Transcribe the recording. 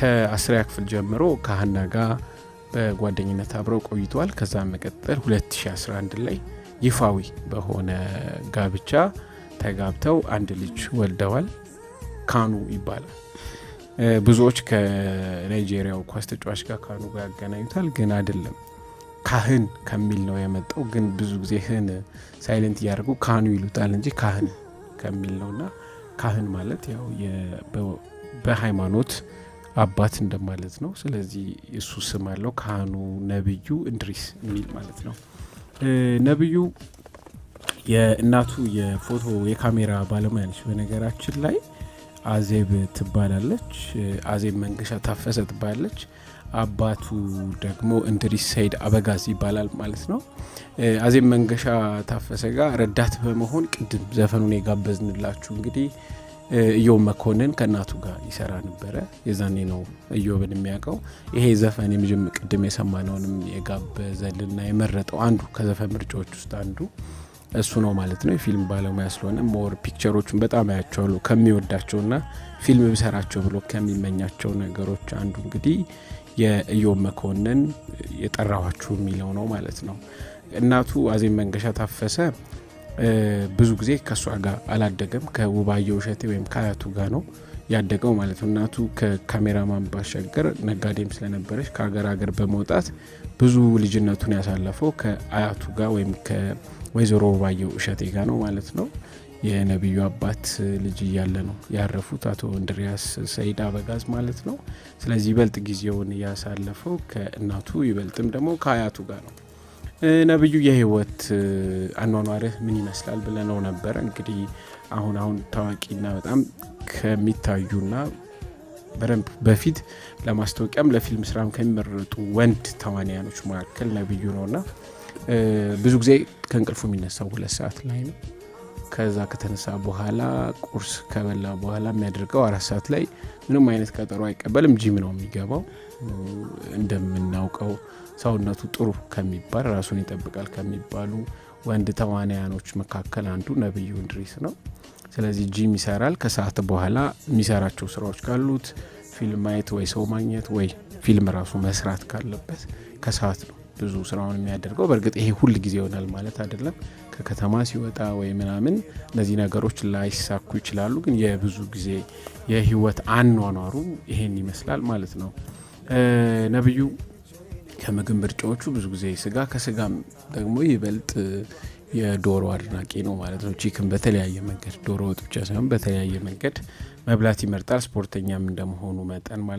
ከ10ኛ ክፍል ጀምሮ ከሀና ጋር በጓደኝነት አብረው ቆይተዋል። ከዛ መቀጠል 2011 ላይ ይፋዊ በሆነ ጋብቻ ተጋብተው አንድ ልጅ ወልደዋል። ካኑ ይባላል። ብዙዎች ከናይጄሪያው ኳስ ተጫዋች ጋር ካኑ ጋር ያገናኙታል፣ ግን አይደለም። ካህን ከሚል ነው የመጣው። ግን ብዙ ጊዜ ህን ሳይለንት እያደረጉ ካኑ ይሉታል እንጂ ካህን ከሚል ነውና ካህን ማለት ያው በሃይማኖት አባት እንደማለት ነው። ስለዚህ እሱ ስም አለው ካህኑ ነብዩ እንድሪስ የሚል ማለት ነው። ነብዩ የእናቱ የፎቶ የካሜራ ባለሙያ ነች። በነገራችን ላይ አዜብ ትባላለች። አዜብ መንገሻ ታፈሰ ትባላለች። አባቱ ደግሞ እንድሪስ ሰይድ አበጋዝ ይባላል ማለት ነው። አዜብ መንገሻ ታፈሰ ጋር ረዳት በመሆን ቅድም ዘፈኑን የጋበዝንላችሁ እንግዲህ እዮብ መኮንን ከእናቱ ጋር ይሰራ ነበረ። የዛኔ ነው እዮብን የሚያውቀው። ይሄ ዘፈን ቅድም የሰማነውንም የጋበዘልና የመረጠው አንዱ ከዘፈን ምርጫዎች ውስጥ አንዱ እሱ ነው ማለት ነው። የፊልም ባለሙያ ስለሆነ ሞር ፒክቸሮቹን በጣም ያያቸዋሉ። ከሚወዳቸውና ፊልም ብሰራቸው ብሎ ከሚመኛቸው ነገሮች አንዱ እንግዲህ የእዮብ መኮንን የጠራኋችሁ የሚለው ነው ማለት ነው። እናቱ አዜብ መንገሻ ታፈሰ ብዙ ጊዜ ከሷ ጋር አላደገም። ከውባየሁ እሸቴ ወይም ከአያቱ ጋር ነው ያደገው ማለት ነው። እናቱ ከካሜራማን ባሻገር ነጋዴም ስለነበረች ከሀገር በመውጣት ብዙ ልጅነቱን ያሳለፈው ከአያቱ ጋር ወይም ከወይዘሮ ውባየሁ እሸቴ ጋር ነው ማለት ነው። የነብዩ አባት ልጅ እያለ ነው ያረፉት አቶ እንድሪያስ ሰይድ አበጋዝ ማለት ነው። ስለዚህ ይበልጥ ጊዜውን ያሳለፈው ከእናቱ ይበልጥም ደግሞ ከአያቱ ጋር ነው። ነብዩ የህይወት አኗኗርህ ምን ይመስላል ብለነው ነበር። እንግዲህ አሁን ታዋቂና በጣም ከሚታዩና በደንብ በፊት ለማስታወቂያም ለፊልም ስራም ከሚመረጡ ወንድ ተዋናዮች መካከል ነብዩ ነውና ብዙ ጊዜ ከእንቅልፉ የሚነሳው 2 ሰዓት ላይ ነው። ከዛ ከተነሳ በኋላ ቁርስ ከበላ በኋላ የሚያደርገው 4 ሰዓት ላይ ምንም አይነት ቀጠሮ አይቀበልም። ጂም ነው የሚገባው። እንደምናውቀው ሰውነቱ ጥሩ ከሚባል ራሱን ይጠብቃል ከሚባሉ ወንድ ተዋናዮች መካከል አንዱ ነብዩ እንድሪስ ነው። ስለዚህ ጂም ይሰራል። ከሰዓት በኋላ የሚሰራቸው ስራዎች ካሉት ፊልም ማየት ወይ ሰው ማግኘት ወይ ፊልም ራሱ መስራት ካለበት ከሰዓት ነው ብዙ ስራውን የሚያደርገው። በእርግጥ ይሄ ሁሉ ጊዜ ይሆናል ማለት አይደለም። ከከተማ ሲወጣ ወይ ምናምን እነዚህ ነገሮች ላይሳኩ ይችላሉ። ግን የብዙ ጊዜ የህይወት አኗኗሩ ይሄን ይመስላል ማለት ነው። ነብዩ ከምግብ ምርጫዎቹ ብዙ ጊዜ ስጋ፣ ከስጋም ደግሞ ይበልጥ የዶሮ አድናቂ ነው ማለት ነው። ቺክን በተለያየ መንገድ ዶሮ ወጥ ብቻ ሳይሆን በተለያየ መንገድ መብላት ይመርጣል። ስፖርተኛም እንደመሆኑ መጠን ማለት